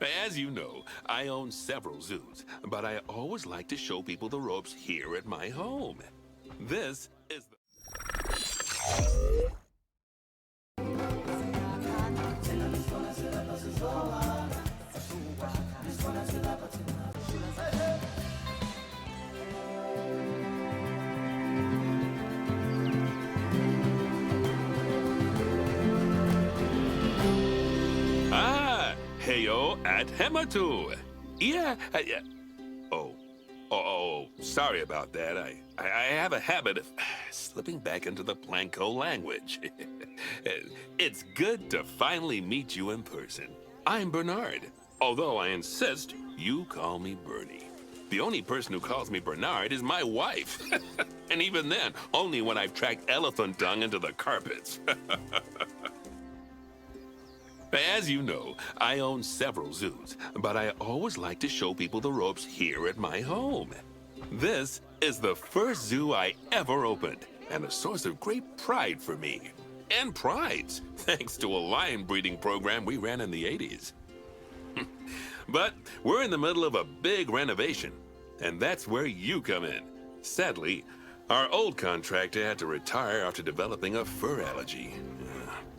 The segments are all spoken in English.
As you know, I own several zoos, but I always like to show people the ropes here at my home. This is the... Ah, heyo at Hematu. Yeah. Oh, sorry about that. I have a habit of slipping back into the Planko language. It's good to finally meet you in person. I'm Bernard, although I insist you call me Bernie. The only person who calls me Bernard is my wife. And even then, only when I've tracked elephant dung into the carpets. As you know, I own several zoos, but I always like to show people the ropes here at my home. This is the first zoo I ever opened, and a source of great pride for me. And prides, thanks to a lion breeding program we ran in the 80s. But we're in the middle of a big renovation, and that's where you come in. Sadly, our old contractor had to retire after developing a fur allergy.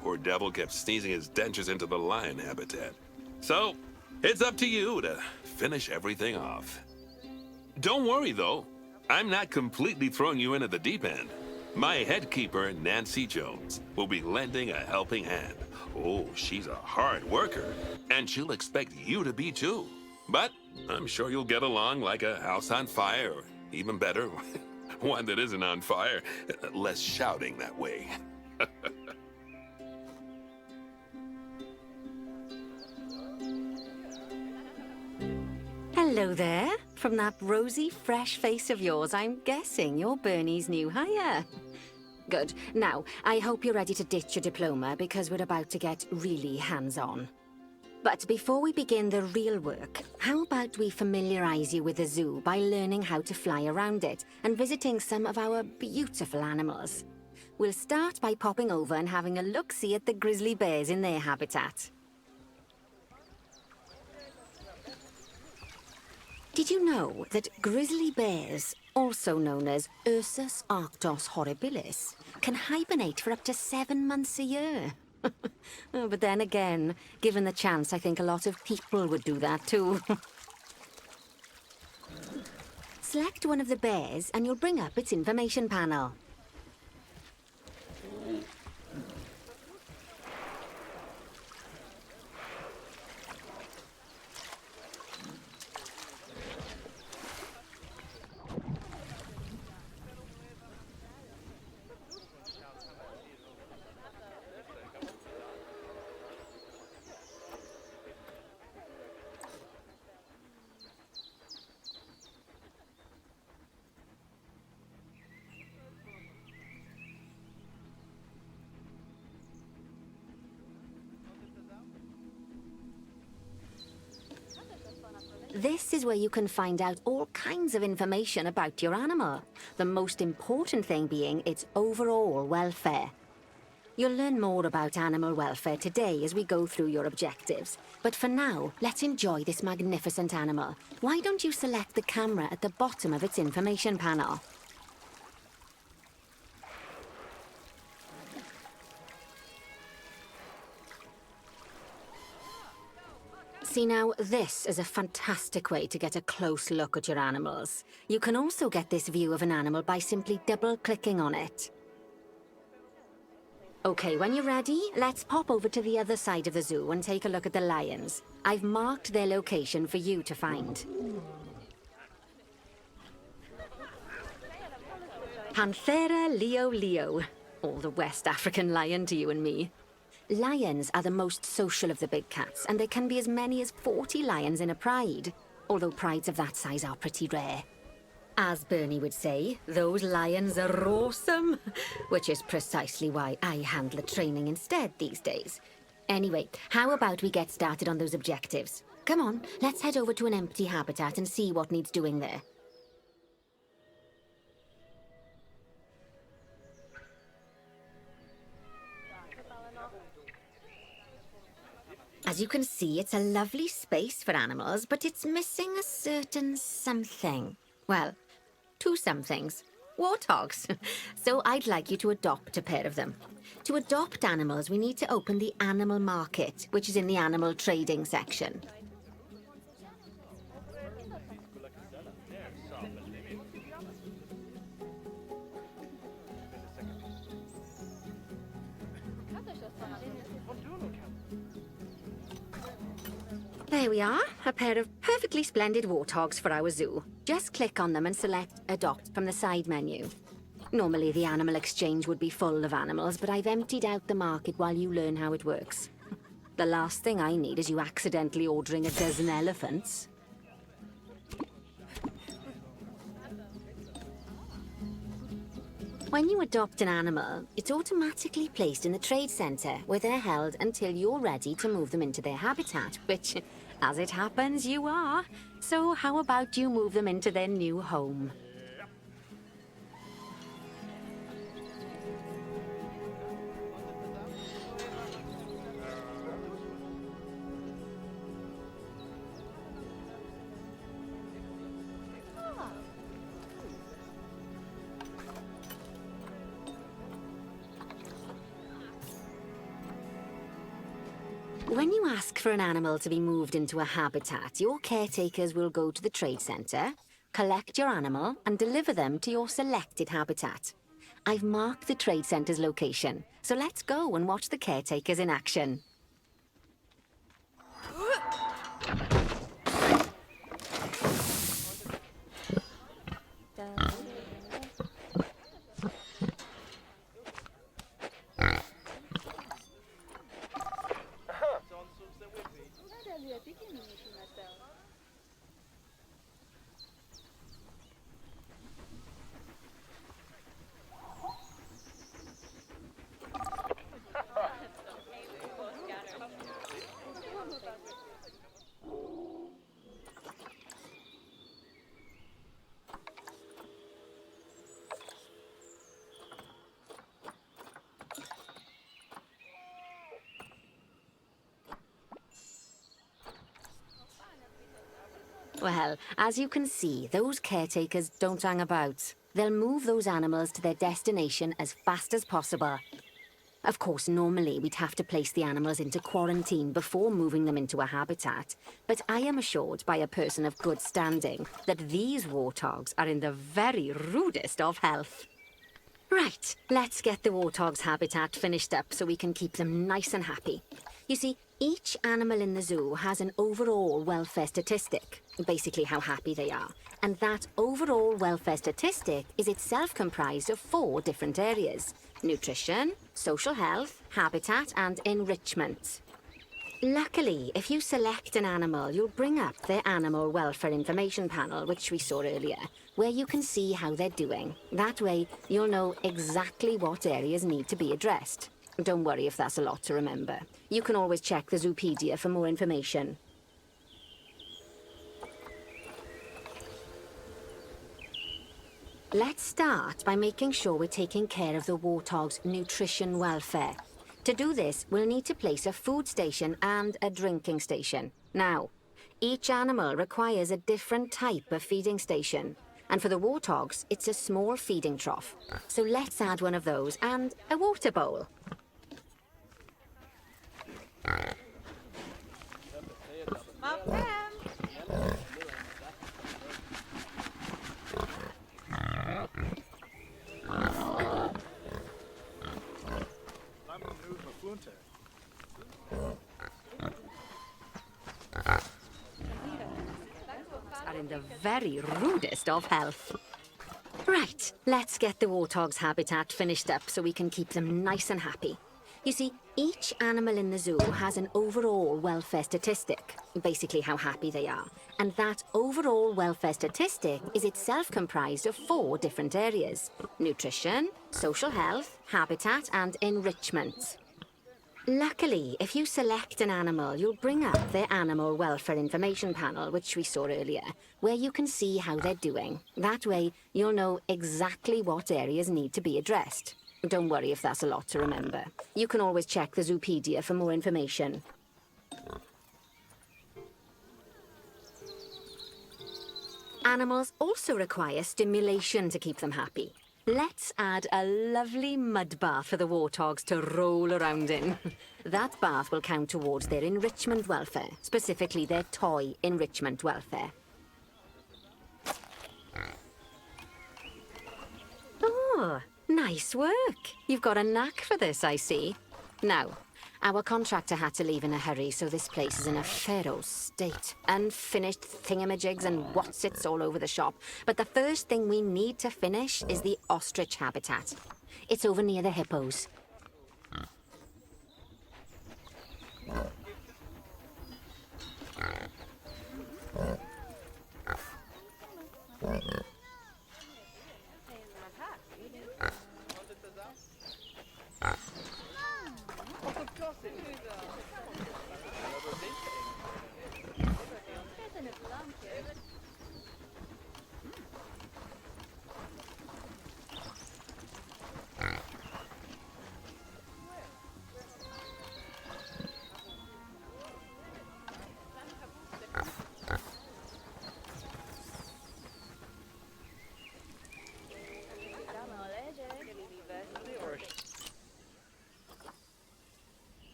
Poor devil kept sneezing his dentures into the lion habitat. So, it's up to you to finish everything off. Don't worry, though. I'm not completely throwing you in at the deep end. My head keeper, Nancy Jones, will be lending a helping hand. Oh, she's a hard worker, and she'll expect you to be too. But I'm sure you'll get along like a house on fire, or even better, one that isn't on fire. Less shouting that way. Hello there. From that rosy, fresh face of yours, I'm guessing you're Bernie's new hire. Good. Now, I hope you're ready to ditch your diploma because we're about to get really hands-on. But before we begin the real work, how about we familiarize you with the zoo by learning how to fly around it and visiting some of our beautiful animals. We'll start by popping over and having a look-see at the grizzly bears in their habitat. Did you know that grizzly bears, also known as Ursus arctos horribilis, can hibernate for up to 7 months a year? Oh, but then again, given the chance, I think a lot of people would do that too. Select one of the bears and you'll bring up its information panel. This is where you can find out all kinds of information about your animal. The most important thing being its overall welfare. You'll learn more about animal welfare today as we go through your objectives. But for now, let's enjoy this magnificent animal. Why don't you select the camera at the bottom of its information panel? See now, this is a fantastic way to get a close look at your animals. You can also get this view of an animal by simply double-clicking on it. Okay, when you're ready, let's pop over to the other side of the zoo and take a look at the lions. I've marked their location for you to find. Panthera leo leo, or the West African lion to you and me. Lions are the most social of the big cats, and there can be as many as 40 lions in a pride, although prides of that size are pretty rare. As Bernie would say, those lions are awesome, which is precisely why I handle the training instead these days. Anyway, how about we get started on those objectives? Come on, let's head over to an empty habitat and see what needs doing there. As you can see, it's a lovely space for animals, but it's missing a certain something. Well, two somethings. Warthogs. So I'd like you to adopt a pair of them. To adopt animals, we need to open the animal market, which is in the animal trading section. There we are, a pair of perfectly splendid warthogs for our zoo. Just click on them and select Adopt from the side menu. Normally the animal exchange would be full of animals, but I've emptied out the market while you learn how it works. The last thing I need is you accidentally ordering a dozen elephants. When you adopt an animal, it's automatically placed in the trade centre, where they're held until you're ready to move them into their habitat, which, as it happens, you are. So how about you move them into their new home? When you ask for an animal to be moved into a habitat, your caretakers will go to the trade centre, collect your animal, and deliver them to your selected habitat. I've marked the trade centre's location, so let's go and watch the caretakers in action. Well, as you can see, those caretakers don't hang about. They'll move those animals to their destination as fast as possible. Of course, normally we'd have to place the animals into quarantine before moving them into a habitat, but I am assured by a person of good standing that these warthogs are in the very rudest of health. Right, let's get the warthog's habitat finished up so we can keep them nice and happy. You see, each animal in the zoo has an overall welfare statistic, basically how happy they are. And that overall welfare statistic is itself comprised of 4 different areas: nutrition, social health, habitat, and enrichment. Luckily, if you select an animal, you'll bring up their animal welfare information panel, which we saw earlier, where you can see how they're doing. That way, you'll know exactly what areas need to be addressed. Don't worry if that's a lot to remember. You can always check the Zoopedia for more information. Let's start by making sure we're taking care of the warthog's nutrition welfare. To do this, we'll need to place a food station and a drinking station. Now, each animal requires a different type of feeding station. And for the warthogs, it's a small feeding trough. So let's add one of those and a water bowl. Are in the very rudest of health. Right, let's get the warthog's habitat finished up so we can keep them nice and happy. You see, each animal in the zoo has an overall welfare statistic, basically how happy they are. And that overall welfare statistic is itself comprised of 4 different areas: nutrition, social health, habitat, and enrichment. Luckily, if you select an animal, you'll bring up their animal welfare information panel, which we saw earlier, where you can see how they're doing. That way, you'll know exactly what areas need to be addressed. Don't worry if that's a lot to remember. You can always check the Zoopedia for more information. Animals also require stimulation to keep them happy. Let's add a lovely mud bath for the warthogs to roll around in. That bath will count towards their enrichment welfare, specifically their toy enrichment welfare. Oh, nice work. You've got a knack for this, I see. Now, our contractor had to leave in a hurry, so this place is in a pharaoh state. Unfinished thingamajigs and whatsits all over the shop. But the first thing we need to finish is the ostrich habitat. It's over near the hippos.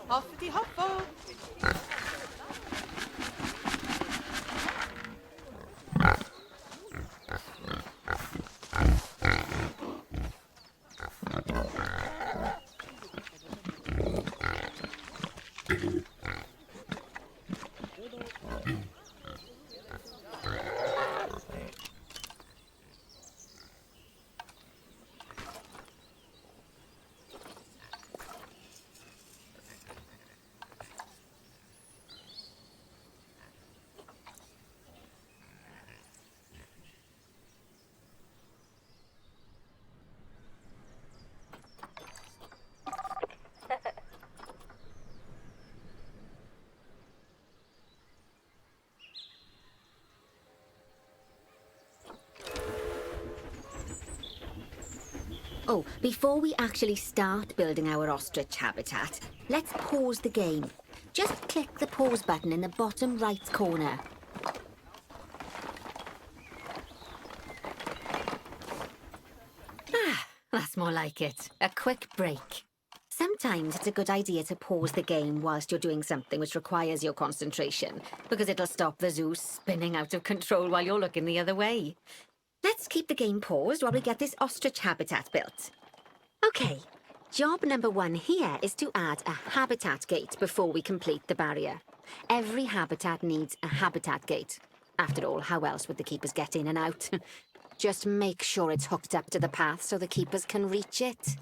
Hoppity hoppo! Oh, before we actually start building our ostrich habitat, let's pause the game. Just click the pause button in the bottom right corner. Ah, that's more like it. A quick break. Sometimes it's a good idea to pause the game whilst you're doing something which requires your concentration, because it'll stop the zoo spinning out of control while you're looking the other way. Let's keep the game paused while we get this ostrich habitat built. Okay, job number 1 here is to add a habitat gate before we complete the barrier. Every habitat needs a habitat gate. After all, how else would the keepers get in and out? Just make sure it's hooked up to the path so the keepers can reach it.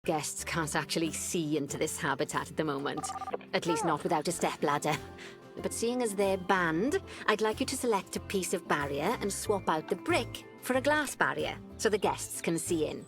Guests can't actually see into this habitat at the moment. At least not without a stepladder. But seeing as they're banned, I'd like you to select a piece of barrier and swap out the brick for a glass barrier, so the guests can see in.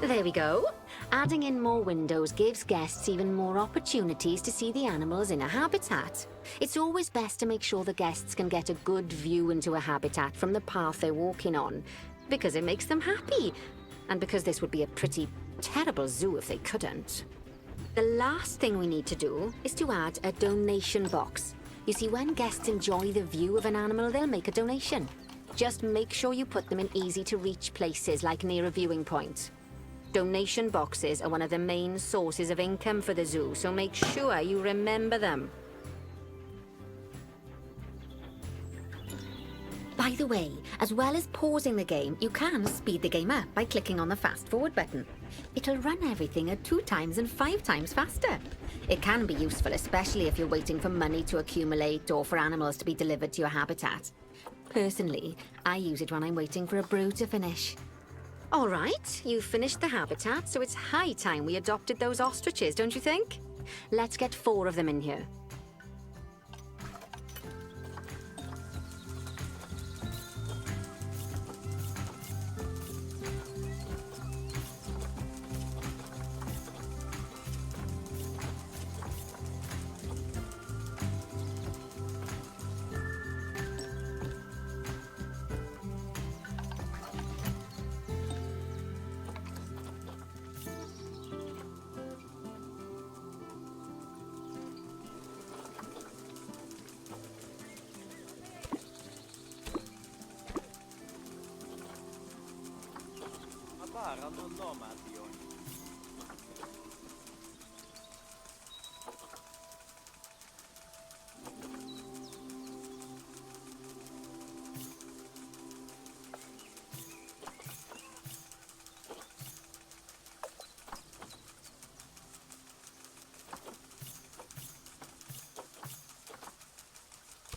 There we go. Adding in more windows gives guests even more opportunities to see the animals in a habitat. It's always best to make sure the guests can get a good view into a habitat from the path they're walking on, because it makes them happy, and because this would be a pretty terrible zoo if they couldn't. The last thing we need to do is to add a donation box. You see, when guests enjoy the view of an animal, they'll make a donation. Just make sure you put them in easy-to-reach places, like near a viewing point. Donation boxes are one of the main sources of income for the zoo, so make sure you remember them. By the way, as well as pausing the game, you can speed the game up by clicking on the fast forward button. It'll run everything at 2 times and 5 times faster. It can be useful, especially if you're waiting for money to accumulate or for animals to be delivered to your habitat. Personally, I use it when I'm waiting for a brew to finish. All right, you've finished the habitat, so it's high time we adopted those ostriches, don't you think? Let's get 4 of them in here.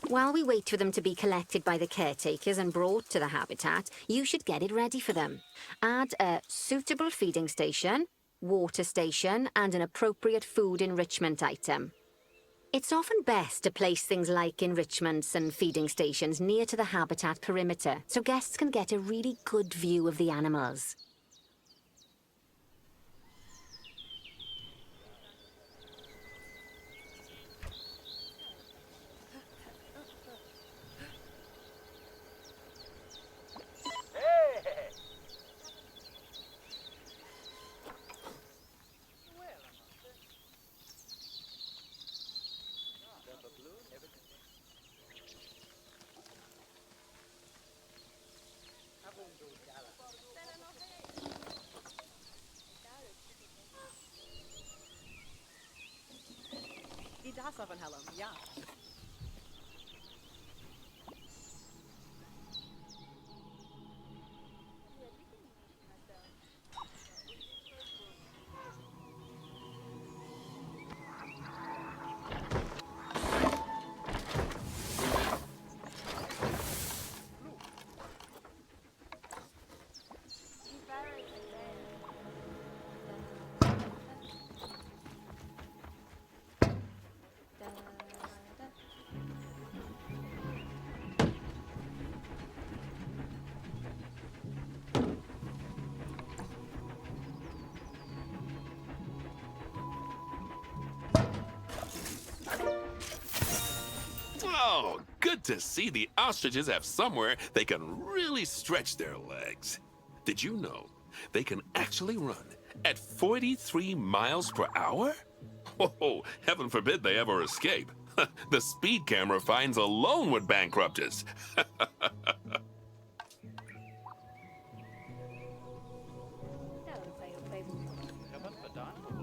While we wait for them to be collected by the caretakers and brought to the habitat, you should get it ready for them. Add a suitable feeding station, water station, and an appropriate food enrichment item. It's often best to place things like enrichments and feeding stations near to the habitat perimeter, so guests can get a really good view of the animals. Van Helm, ja. Oh, good to see the ostriches have somewhere they can really stretch their legs. Did you know they can actually run at 43 miles per hour? Oh, heaven forbid they ever escape. The speed camera fines alone would bankrupt us.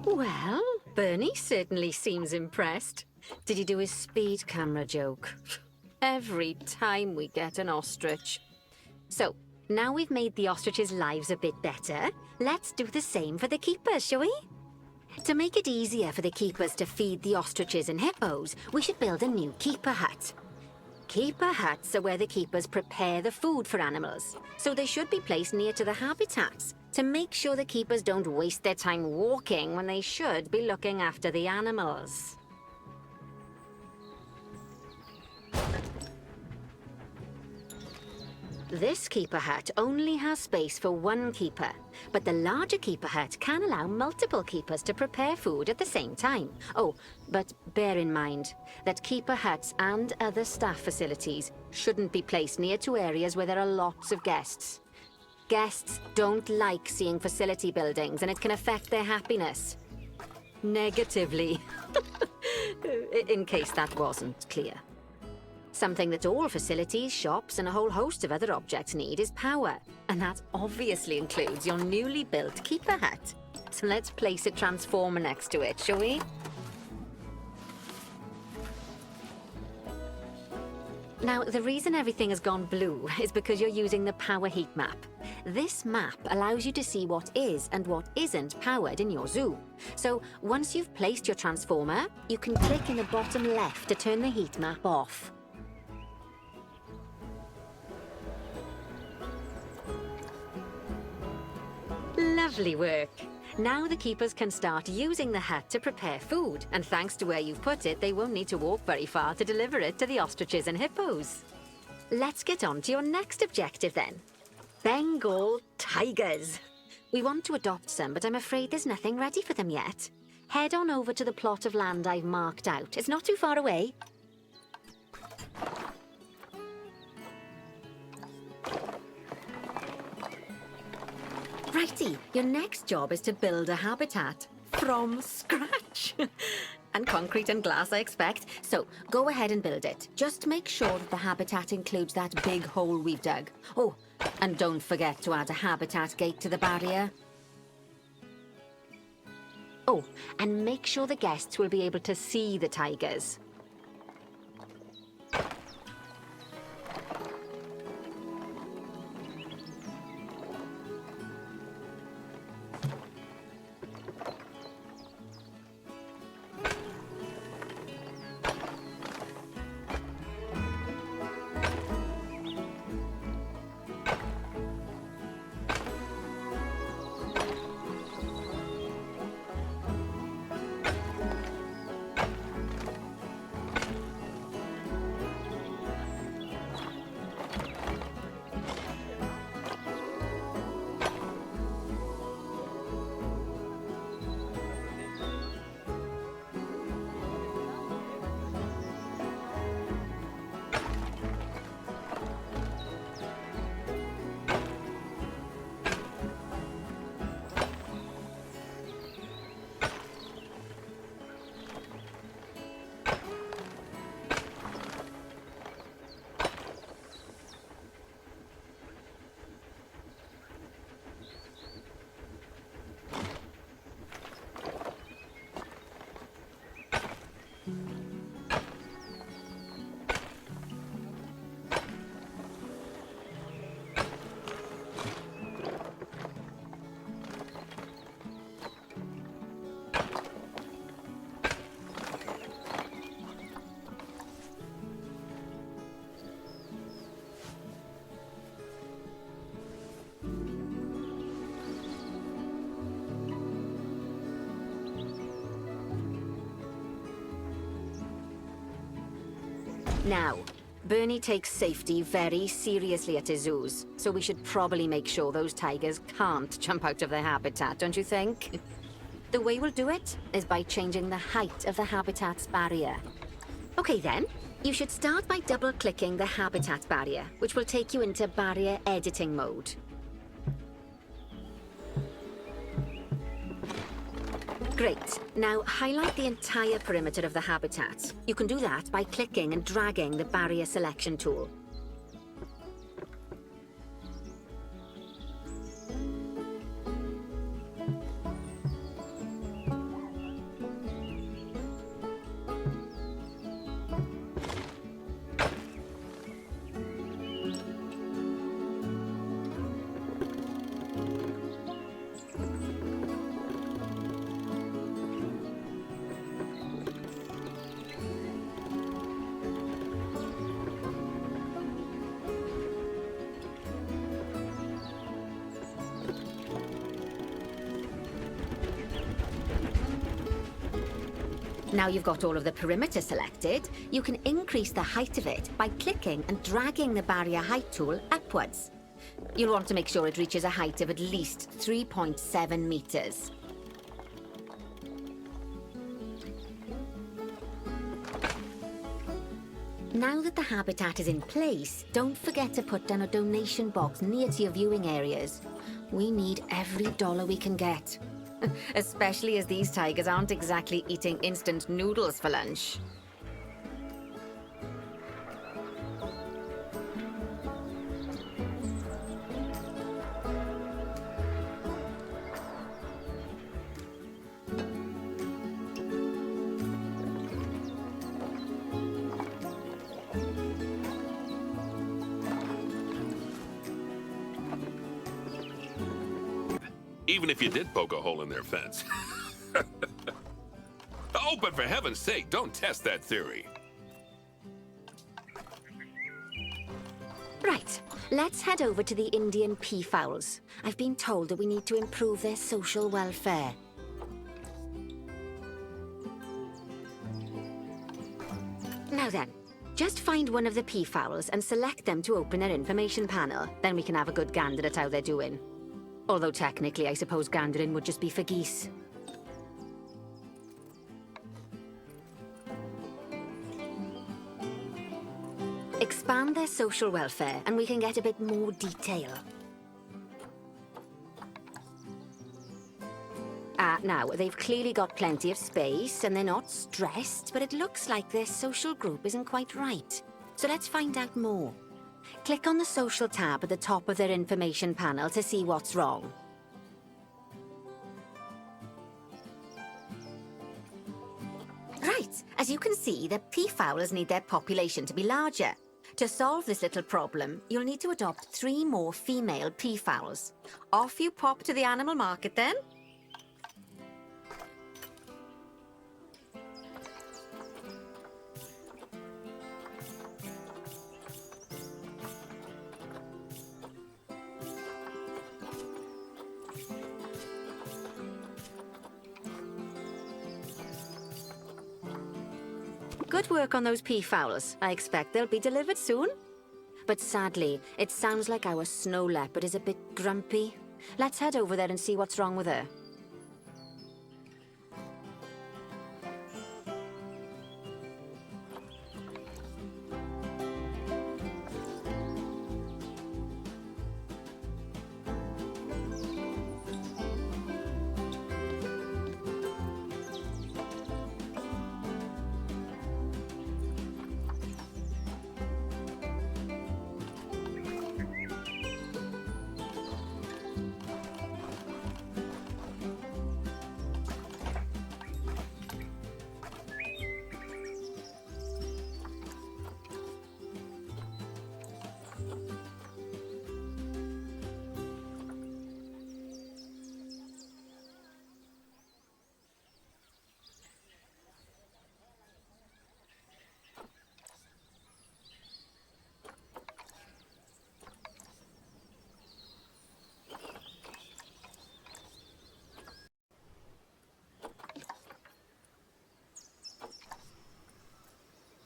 Well, Bernie certainly seems impressed. Did he do his speed camera joke? Every time we get an ostrich. So, now we've made the ostriches' lives a bit better, let's do the same for the keepers, shall we? To make it easier for the keepers to feed the ostriches and hippos, we should build a new keeper hut. Keeper huts are where the keepers prepare the food for animals, so they should be placed near to the habitats to make sure the keepers don't waste their time walking when they should be looking after the animals. This keeper hut only has space for one keeper, but the larger keeper hut can allow multiple keepers to prepare food at the same time. Oh, but bear in mind that keeper huts and other staff facilities shouldn't be placed near to areas where there are lots of guests. Guests don't like seeing facility buildings, and it can affect their happiness. Negatively. In case that wasn't clear. Something that all facilities, shops, and a whole host of other objects need is power. And that obviously includes your newly built keeper hut. So let's place a transformer next to it, shall we? Now, the reason everything has gone blue is because you're using the power heat map. This map allows you to see what is and what isn't powered in your zoo. So once you've placed your transformer, you can click in the bottom left to turn the heat map off. Lovely work. Now the keepers can start using the hut to prepare food, and thanks to where you've put it, they won't need to walk very far to deliver it to the ostriches and hippos. Let's get on to your next objective then. Bengal tigers. We want to adopt some, but I'm afraid there's nothing ready for them yet. Head on over to the plot of land I've marked out. It's not too far away. Righty, your next job is to build a habitat from scratch. And concrete and glass, I expect. So go ahead and build it. Just make sure that the habitat includes that big hole we've dug. Oh, and don't forget to add a habitat gate to the barrier. Oh, and make sure the guests will be able to see the tigers. Now, Bernie takes safety very seriously at his zoos, so we should probably make sure those tigers can't jump out of their habitat, don't you think? The way we'll do it is by changing the height of the habitat's barrier. Okay then, you should start by double-clicking the habitat barrier, which will take you into barrier editing mode. Great. Now highlight the entire perimeter of the habitat. You can do that by clicking and dragging the barrier selection tool. Now you've got all of the perimeter selected, you can increase the height of it by clicking and dragging the barrier height tool upwards. You'll want to make sure it reaches a height of at least 3.7 meters. Now that the habitat is in place, don't forget to put down a donation box near to your viewing areas. We need every dollar we can get. Especially as these tigers aren't exactly eating instant noodles for lunch. Even if you did poke a hole in their fence. Oh, but for heaven's sake, don't test that theory. Right, let's head over to the Indian peafowls. I've been told that we need to improve their social welfare. Now then, just find one of the peafowls and select them to open their information panel. Then we can have a good gander at how they're doing. Although technically, I suppose gandering would just be for geese. Expand their social welfare, and we can get a bit more detail. Now, they've clearly got plenty of space, and they're not stressed, but it looks like their social group isn't quite right. So let's find out more. Click on the Social tab at the top of their information panel to see what's wrong. Right, as you can see, the peafowlers need their population to be larger. To solve this little problem, you'll need to adopt 3 more female peafowls. Off you pop to the animal market then. Good work on those peafowls. I expect they'll be delivered soon. But sadly, it sounds like our snow leopard is a bit grumpy. Let's head over there and see what's wrong with her.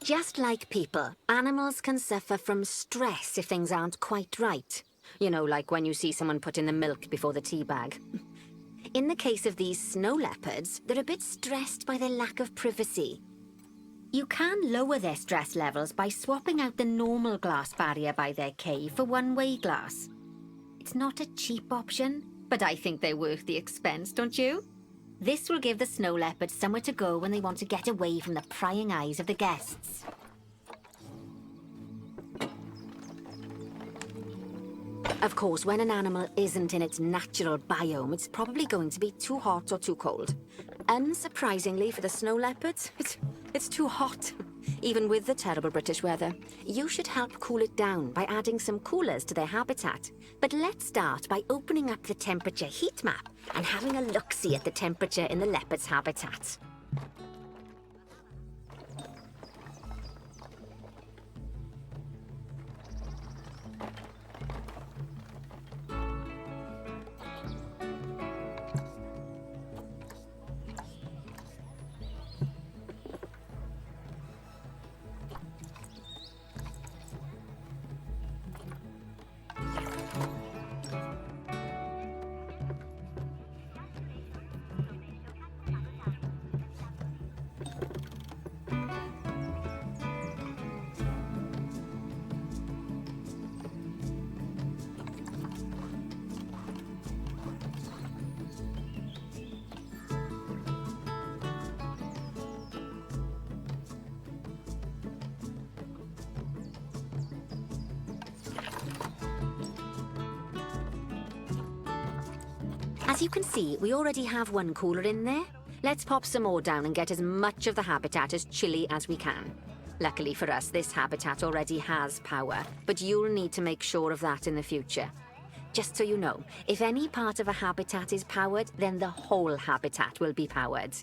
Just like people, animals can suffer from stress if things aren't quite right. You know, like when you see someone put in the milk before the tea bag. In the case of these snow leopards, they're a bit stressed by their lack of privacy. You can lower their stress levels by swapping out the normal glass barrier by their cave for one-way glass. It's not a cheap option, but I think they're worth the expense, don't you? This will give the snow leopards somewhere to go when they want to get away from the prying eyes of the guests. Of course, when an animal isn't in its natural biome, it's probably going to be too hot or too cold. Unsurprisingly for the snow leopards, it's too hot. Even with the terrible British weather, you should help cool it down by adding some coolers to their habitat. But let's start by opening up the temperature heat map and having a look-see at the temperature in the leopard's habitat. As you can see, we already have one cooler in there. Let's pop some more down and get as much of the habitat as chilly as we can. Luckily for us, this habitat already has power, but you'll need to make sure of that in the future. Just so you know, if any part of a habitat is powered, then the whole habitat will be powered.